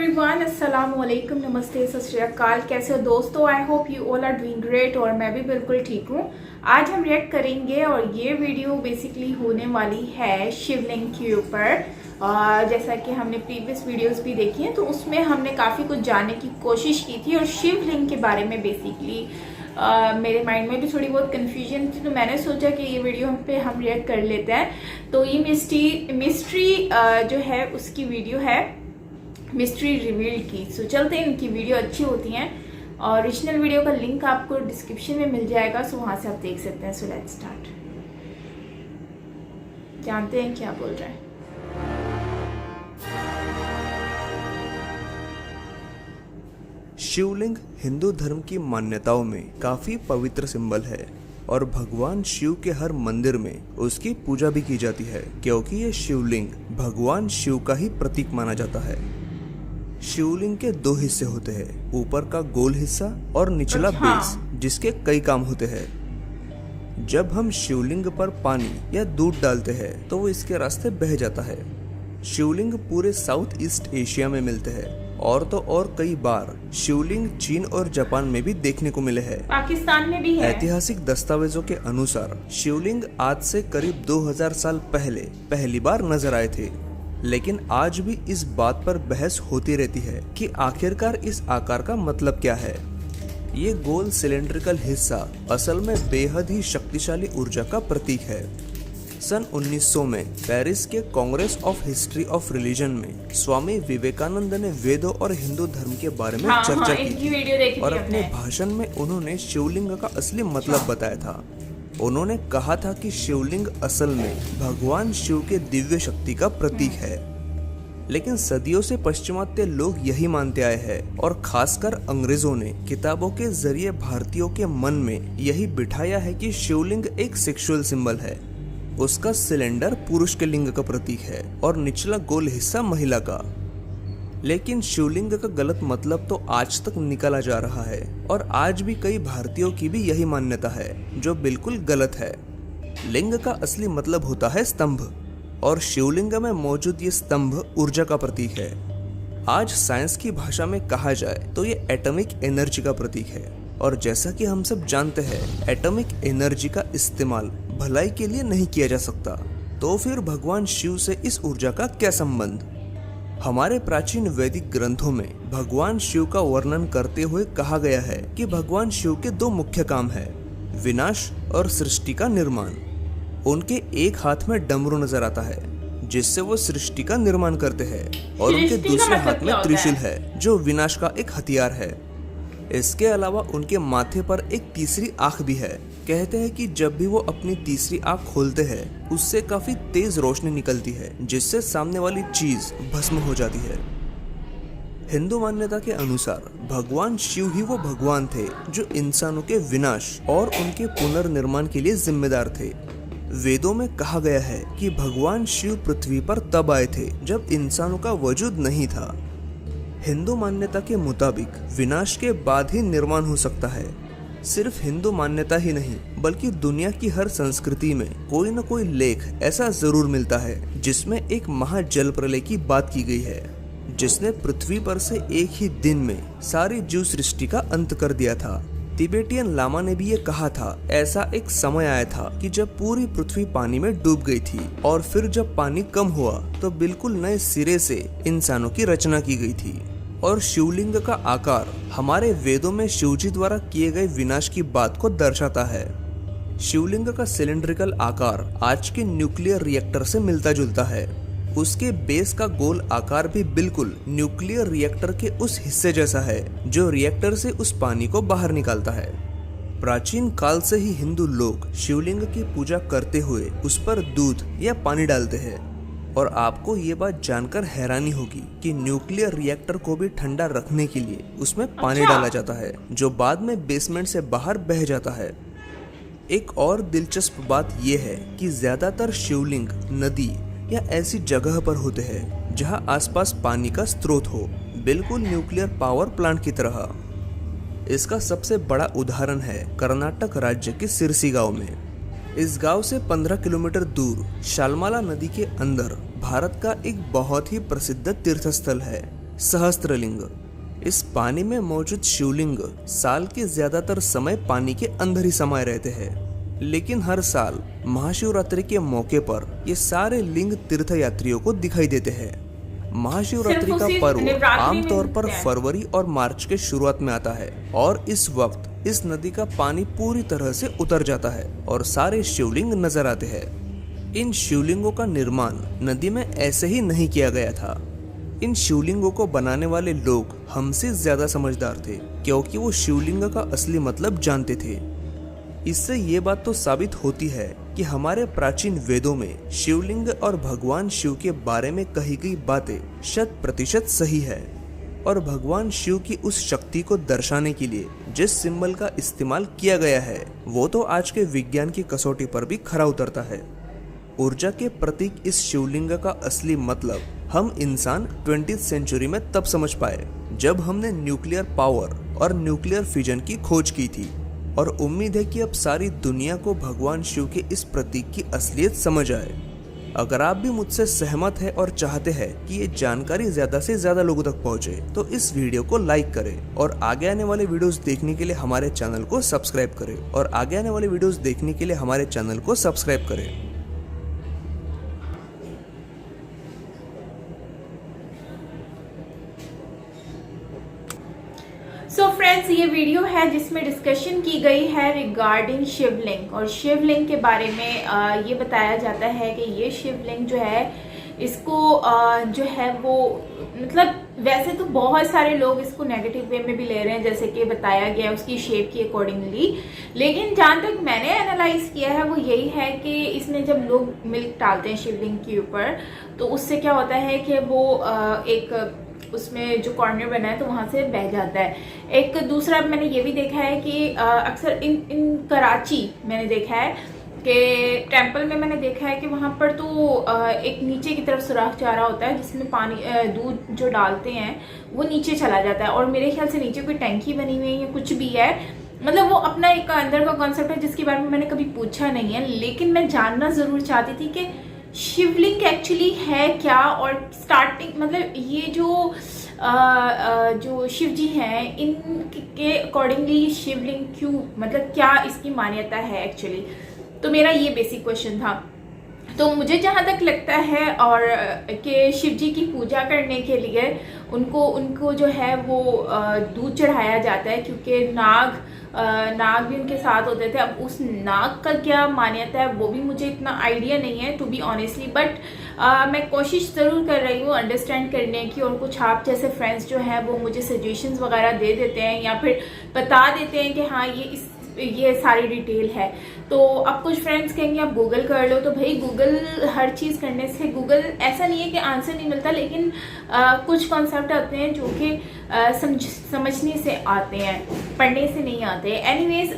Everyone, अस्सलाम वालेकुम, नमस्ते, सत श्री अकाल। कैसे हो दोस्तों? I hope you all are doing great और मैं भी बिल्कुल ठीक हूँ। आज हम रिएक्ट करेंगे और ये वीडियो बेसिकली होने वाली है शिवलिंग के ऊपर। जैसा कि हमने प्रीवियस वीडियोस भी देखी हैं तो उसमें हमने काफ़ी कुछ जानने की कोशिश की थी और शिवलिंग के बारे में बेसिकली मेरे माइंड में भी थोड़ी बहुत कन्फ्यूजन थी, तो मैंने सोचा कि ये वीडियो पे हम रिएक्ट कर लेते हैं। तो ये मिस्ट्री जो है उसकी वीडियो है, मिस्ट्री रिवील की। सो चलते हैं, इनकी वीडियो अच्छी होती हैं। और ओरिजिनल वीडियो का लिंक आपको डिस्क्रिप्शन में मिल जाएगा, सो वहाँ से आप देख सकते हैं। सो लेट्स स्टार्ट, जानते हैं क्या बोल रहे हैं। शिवलिंग हिंदू धर्म की मान्यताओं में काफी पवित्र सिंबल है और भगवान शिव के हर मंदिर में उसकी पूजा भी की जाती है, क्योंकि ये शिवलिंग भगवान शिव का ही प्रतीक माना जाता है। शिवलिंग के दो हिस्से होते हैं, ऊपर का गोल हिस्सा और निचला बेस, जिसके कई काम होते हैं। जब हम शिवलिंग पर पानी या दूध डालते हैं तो वो इसके रास्ते बह जाता है। शिवलिंग पूरे साउथ ईस्ट एशिया में मिलते हैं और तो और कई बार शिवलिंग चीन और जापान में भी देखने को मिले हैं। पाकिस्तान में भी है। ऐतिहासिक दस्तावेजों के अनुसार शिवलिंग आज से करीब 2000 साल पहले पहली बार नजर आए थे, लेकिन आज भी इस बात पर बहस होती रहती है कि आखिरकार इस आकार का मतलब क्या है। ये गोल सिलेंड्रिकल हिस्सा असल में बेहद ही शक्तिशाली ऊर्जा का प्रतीक है। सन 1900 में पेरिस के Congress of history of religion में स्वामी विवेकानंद ने वेदों और हिंदू धर्म के बारे में चर्चा की थी और अपने भाषण में उन्होंने शिवलिंग का असली मतलब बताया था। उन्होंने कहा था कि शिवलिंग असल में भगवान शिव के दिव्य शक्ति का प्रतीक है। लेकिन सदियों से पश्चिमात्य लोग यही मानते आए हैं और खासकर अंग्रेजों ने किताबों के जरिए भारतीयों के मन में यही बिठाया है कि शिवलिंग एक सेक्सुअल सिंबल है। उसका सिलेंडर पुरुष के लिंग का प्रतीक है और निचला गोल हिस्सा महिला का। लेकिन शिवलिंग का गलत मतलब तो आज तक निकाला जा रहा है और आज भी कई भारतीयों की भी यही मान्यता है, जो बिल्कुल गलत है। लिंग का असली मतलब होता है स्तंभ और शिवलिंग में मौजूद ये स्तंभ ऊर्जा का प्रतीक है। आज साइंस की भाषा में कहा जाए तो ये एटॉमिक एनर्जी का प्रतीक है और जैसा कि हम सब जानते हैं, एटॉमिक एनर्जी का इस्तेमाल भलाई के लिए नहीं किया जा सकता। तो फिर भगवान शिव से इस ऊर्जा का क्या संबंध? हमारे प्राचीन वैदिक ग्रंथों में भगवान शिव का वर्णन करते हुए कहा गया है कि भगवान शिव के दो मुख्य काम है, विनाश और सृष्टि का निर्माण। उनके एक हाथ में डमरू नजर आता है जिससे वो सृष्टि का निर्माण करते हैं और उनके दूसरे हाथ में त्रिशूल है जो विनाश का एक हथियार है। इसके अलावा उनके माथे पर एक तीसरी आंख भी है। कहते हैं कि जब भी वो अपनी तीसरी आंख खोलते हैं उससे काफी तेज रोशनी निकलती है जिससे सामने वाली चीज भस्म हो जाती है। हिंदू मान्यता के अनुसार भगवान शिव ही वो भगवान थे जो इंसानों के विनाश और उनके पुनर्निर्माण के लिए जिम्मेदार थे। वेदों में कहा गया है कि भगवान शिव पृथ्वी पर तब आए थे जब इंसानों का वजूद नहीं था। हिंदू मान्यता के मुताबिक विनाश के बाद ही निर्माण हो सकता है। सिर्फ हिंदू मान्यता ही नहीं बल्कि दुनिया की हर संस्कृति में कोई न कोई लेख ऐसा जरूर मिलता है जिसमें एक महाजल प्रलय की बात की गई है, जिसने पृथ्वी पर से एक ही दिन में सारी जीव सृष्टि का अंत कर दिया था। तिबेटियन लामा ने भी ये कहा था, ऐसा एक समय आया था कि जब पूरी पृथ्वी पानी में डूब गई थी और फिर जब पानी कम हुआ तो बिल्कुल नए सिरे से इंसानों की रचना की गई थी। और शिवलिंग का आकार हमारे वेदों में शिवजी द्वारा किए गए विनाश की बात को दर्शाता है। शिवलिंग का सिलेंड्रिकल आकार आज के न्यूक्लियर रिएक्टर से मिलता जुलता है। उसके बेस का गोल आकार भी बिल्कुल न्यूक्लियर रिएक्टर के उस हिस्से जैसा है जो रिएक्टर से उस पानी को बाहर निकालता है। प्राचीन काल से ही हिंदू लोग शिवलिंग की पूजा करते हुए उस पर दूध या पानी डालते हैं। और आपको ये बात जानकर हैरानी होगी कि न्यूक्लियर रिएक्टर को भी ठंडा रखने के लिए उसमें पानी डाला जाता है जो बाद में बेसमेंट से बाहर बह जाता है। एक और दिलचस्प बात यह है कि ज्यादातर शिवलिंग नदी या ऐसी जगह पर होते हैं जहां आसपास पानी का स्रोत हो, बिल्कुल न्यूक्लियर पावर प्लांट की तरह। इसका सबसे बड़ा उदाहरण है कर्नाटक राज्य के सिरसी गांव में। इस गांव से 15 किलोमीटर दूर शालमाला नदी के अंदर भारत का एक बहुत ही प्रसिद्ध तीर्थस्थल है सहस्त्रलिंग। इस पानी में मौजूद शिवलिंग साल के ज्यादातर समय पानी के अंदर ही समाये रहते हैं, लेकिन हर साल महाशिवरात्रि के मौके पर ये सारे लिंग तीर्थ यात्रियों को दिखाई देते हैं। महाशिवरात्रि का पर्व आमतौर पर फरवरी और मार्च के शुरुआत में आता है और इस वक्त इस नदी का पानी पूरी तरह से उतर जाता है और सारे शिवलिंग नजर आते हैं। इन शिवलिंगों का निर्माण नदी में ऐसे ही नहीं किया गया था। इन शिवलिंगों को बनाने वाले लोग हमसे ज्यादा समझदार थे, क्योंकि वो शिवलिंग का असली मतलब जानते थे। इससे ये बात तो साबित होती है कि हमारे प्राचीन वेदों में शिवलिंग और भगवान शिव के बारे में कही गई बातें 100% सही है और भगवान शिव की उस शक्ति को दर्शाने के लिए जिस सिंबल का इस्तेमाल किया गया है वो तो आज के विज्ञान की कसौटी पर भी खरा उतरता है। ऊर्जा के प्रतीक इस शिवलिंग का असली मतलब हम इंसान 20वीं सेंचुरी में तब समझ पाए जब हमने न्यूक्लियर पावर और न्यूक्लियर फिजन की खोज की थी, और उम्मीद है कि अब सारी दुनिया को भगवान शिव के इस प्रतीक की असलियत समझ आए। अगर आप भी मुझसे सहमत हैं और चाहते हैं कि ये जानकारी ज्यादा से ज्यादा लोगों तक पहुंचे, तो इस वीडियो को लाइक करें और आगे आने वाले वीडियोस देखने के लिए हमारे चैनल को सब्सक्राइब करें। सो फ्रेंड्स, ये वीडियो है जिसमें डिस्कशन की गई है रिगार्डिंग शिवलिंग, और शिवलिंग के बारे में ये बताया जाता है कि ये शिवलिंग जो है इसको जो है वो मतलब वैसे तो बहुत सारे लोग इसको नेगेटिव वे में भी ले रहे हैं, जैसे कि बताया गया उसकी शेप की अकॉर्डिंगली, लेकिन जहाँ तक मैंने एनालाइज किया है वो यही है कि इसमें जब लोग मिल्क डालते हैं शिवलिंग के ऊपर तो उससे क्या होता है कि वो एक उसमें जो कॉर्नर बना है तो वहाँ से बह जाता है। एक दूसरा मैंने ये भी देखा है कि अक्सर इन कराची मैंने देखा है कि टेंपल में मैंने देखा है कि वहाँ पर तो एक नीचे की तरफ सुराख चारा होता है जिसमें पानी दूध जो डालते हैं वो नीचे चला जाता है, और मेरे ख्याल से नीचे कोई टंकी बनी हुई है या कुछ भी है, मतलब वो अपना एक अंदर का कॉन्सेप्ट है जिसके बारे में मैंने कभी पूछा नहीं है, लेकिन मैं जानना ज़रूर चाहती थी कि शिवलिंग एक्चुअली है क्या, और स्टार्टिंग मतलब ये जो शिव जी हैं इनके अकॉर्डिंगली शिवलिंग क्यों, मतलब क्या इसकी मान्यता है एक्चुअली, तो मेरा ये बेसिक क्वेश्चन था। तो मुझे जहाँ तक लगता है और कि शिव जी की पूजा करने के लिए उनको जो है वो दूध चढ़ाया जाता है, क्योंकि नाग भी उनके साथ होते थे। अब उस नाग का क्या मान्यता है वो भी मुझे इतना आइडिया नहीं है टू बी ऑनेस्टली, बट मैं कोशिश ज़रूर कर रही हूँ अंडरस्टैंड करने की, और कुछ आप जैसे फ्रेंड्स जो हैं वो मुझे सजेशंस वगैरह दे देते हैं या फिर बता देते हैं कि हाँ ये सारी डिटेल है। तो अब कुछ फ्रेंड्स कहेंगे आप गूगल कर लो, तो भाई गूगल हर चीज़ करने से गूगल ऐसा नहीं है कि आंसर नहीं मिलता, लेकिन कुछ कॉन्सेप्ट आते हैं जो कि समझने से आते हैं, पढ़ने से नहीं आते। एनीवेज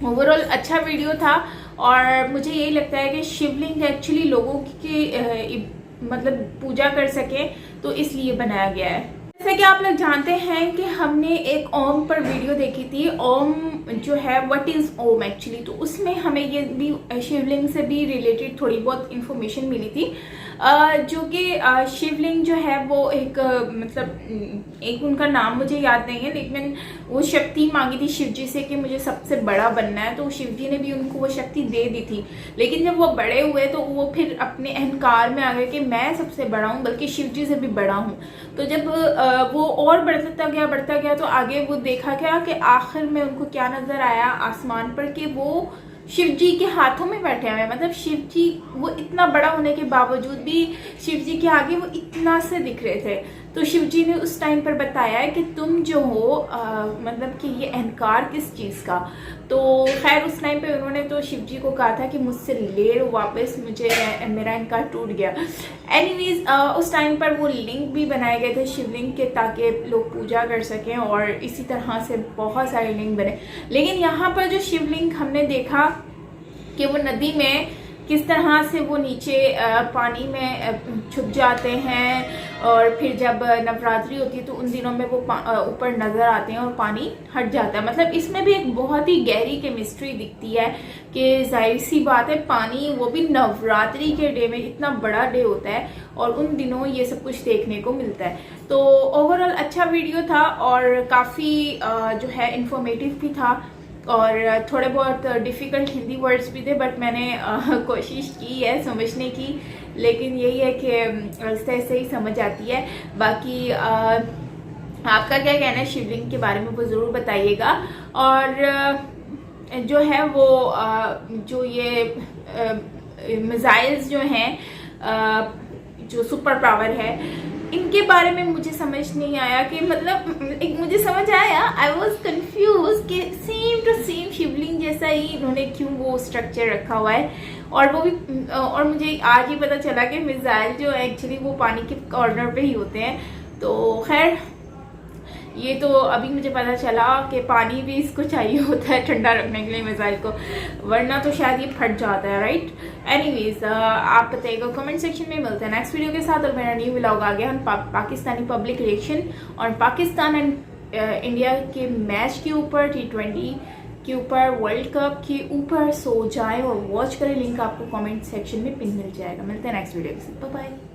ओवरऑल अच्छा वीडियो था, और मुझे यही लगता है कि शिवलिंग एक्चुअली लोगों की मतलब पूजा कर सके तो इसलिए बनाया गया है। जैसे कि आप लोग जानते हैं कि हमने एक ओम पर वीडियो देखी थी, ओम जो है व्हाट इज़ ओम एक्चुअली, तो उसमें हमें ये भी शिवलिंग से भी रिलेटेड थोड़ी बहुत इन्फॉर्मेशन मिली थी, जो कि शिवलिंग जो है वो एक मतलब एक उनका नाम मुझे याद नहीं है, लेकिन वो शक्ति मांगी थी शिव जी से कि मुझे सबसे बड़ा बनना है, तो शिव जी ने भी उनको वो शक्ति दे दी थी। लेकिन जब वो बड़े हुए तो वो फिर अपने अहंकार में आ गए कि मैं सबसे बड़ा हूँ, बल्कि शिव जी से भी बड़ा हूँ। तो जब वो और बढ़ता गया तो आगे वो देखा गया कि आखिर में उनको क्या नजर आया आसमान पर कि वो शिव जी के हाथों में बैठे हुए, मतलब शिव जी वो इतना बड़ा होने के बावजूद भी शिव जी के आगे वो इतना से दिख रहे थे। तो शिव जी ने उस टाइम पर बताया कि तुम जो हो मतलब कि ये अहंकार किस चीज़ का। तो खैर उस टाइम पे उन्होंने तो शिव जी को कहा था कि मुझसे ले लो वापस, मुझे मेरा अहंकार टूट गया। एनीवेज उस टाइम पर वो लिंग भी बनाए गए थे शिवलिंग के, ताकि लोग पूजा कर सकें, और इसी तरह से बहुत सारे लिंग बने। लेकिन यहाँ पर जो शिवलिंग हमने देखा कि वो नदी में किस तरह से वो नीचे पानी में छुप जाते हैं, और फिर जब नवरात्रि होती है तो उन दिनों में वो ऊपर नज़र आते हैं और पानी हट जाता है। मतलब इसमें भी एक बहुत ही गहरी केमिस्ट्री दिखती है कि जाहिर सी बात है, पानी वो भी नवरात्रि के डे में, इतना बड़ा डे होता है और उन दिनों ये सब कुछ देखने को मिलता है। तो ओवरऑल अच्छा वीडियो था और काफ़ी जो है इंफॉर्मेटिव भी था, और थोड़े बहुत डिफ़िकल्ट हिंदी वर्ड्स भी थे, बट मैंने कोशिश की है समझने की, लेकिन यही है कि आहिस्ता आहिस्ता ही समझ आती है। बाकी आपका क्या कहना है शिवलिंग के बारे में वो ज़रूर बताइएगा। और जो है वो जो ये मिसाइल्स जो हैं, जो सुपर पावर है, इनके बारे में मुझे समझ नहीं आया कि मतलब एक मुझे समझ आया, आई वॉज कंफ्यूज कि सेम टू सेम शिवलिंग जैसा ही इन्होंने क्यों वो स्ट्रक्चर रखा हुआ है। और वो भी और मुझे आज ही पता चला कि मिसाइल जो है एक्चुअली वो पानी के कॉर्नर पे ही होते हैं। तो खैर ये तो अभी मुझे पता चला कि पानी भी इसको चाहिए होता है ठंडा रखने के लिए मिसाइल को, वरना तो शायद ये फट जाता है, राइट। एनीवेज आप बताइएगा कमेंट सेक्शन में। मिलते हैं नेक्स्ट वीडियो के साथ, और मेरा न्यू व्लॉग आ गया हम पाकिस्तानी पब्लिक रिएक्शन और पाकिस्तान एंड इंडिया के मैच के ऊपर, T20 के ऊपर, वर्ल्ड कप के ऊपर। सो जाएं और वॉच करें, लिंक आपको कमेंट सेक्शन में पिन मिल जाएगा। मिलते हैं नेक्स्ट वीडियो के साथ, बाय बाय।